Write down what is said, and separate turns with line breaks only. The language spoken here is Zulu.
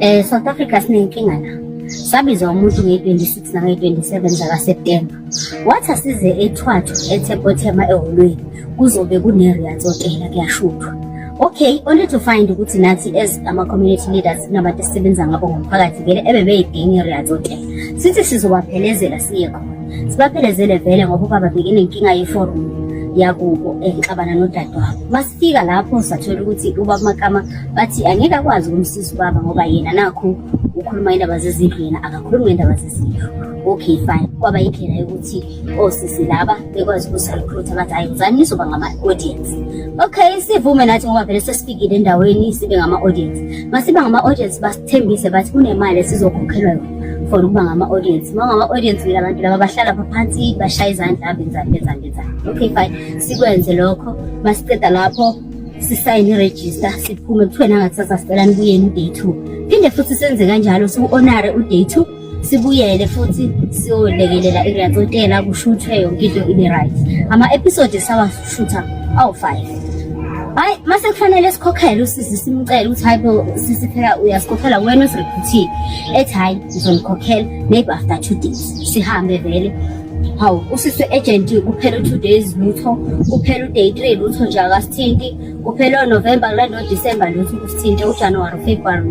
South Africa sinenkinga la. Sabizwa umuntu nge-26 nange-27 zakaSeptemba. Wathi asize eThwathu, eThepothema, eholweni. Kuzobe kune-Riyaaz Hotel kuyashuthwa. Okay, only to find ukuthi nathi as ama-community leaders nabantu esisebenza ngabo ngomphakathi vele ebebeyidinga i-Riyaaz Hotel. Sithi sizobaphelezela siye khona. Sibaphelezele vele ngoba ubaba bekenenkinga yeforum yakubo exabana nodadewabo. Masifika lapho sathola ukuthi ubaba Makama bathi angeke akwazi ukumsiza ubaba ngoba yena nakho ukhuluma indaba zezindlu yena akakhulumi ngendaba zezindlu. Okay fine, kwaba yindlela yokuthi osisi laba bekwazi ukusirecruit abathi hayi uzani nizoba ngama-audience. Okay, sivume nathi ngoba vele sesifikile endaweni sibe ngama-audience. Masibe ngama-audience basithembise bathi kunemali esizokhokhelwa yona for ukuba ngama-audience. Uma ngama-audience vele abantu laba bahlala phansi bashaya izandla benzani. Okay fine, sikwenze lokho. Masiceda lapho sisayine i-register siphume kuthiwe nangathi sasicela nibuyeni u-day 2. Phinde futhi senze kanjalo siku-honore u-day 2. Sibuyele futhi siyolekelela i-Riyaaz Hotel kushuthwe yonke into ibe right. Ama-episode sawashutha awu-5. Hayi mase kufanele sikhokhele usisi simcela ukuthi hayi bo sisi phela uyasikhokhela wena usirecruitile. Ethi hayi ngizonikhokhela maybe after 2 days. Sihambe vele. Hawu usisi agent kuphela 2 days lutho, kuphela u-day 3 lutho nje akasithinti, kuphela uNovember kulandwa uDisemba lutho kusithinte, uJanuary, February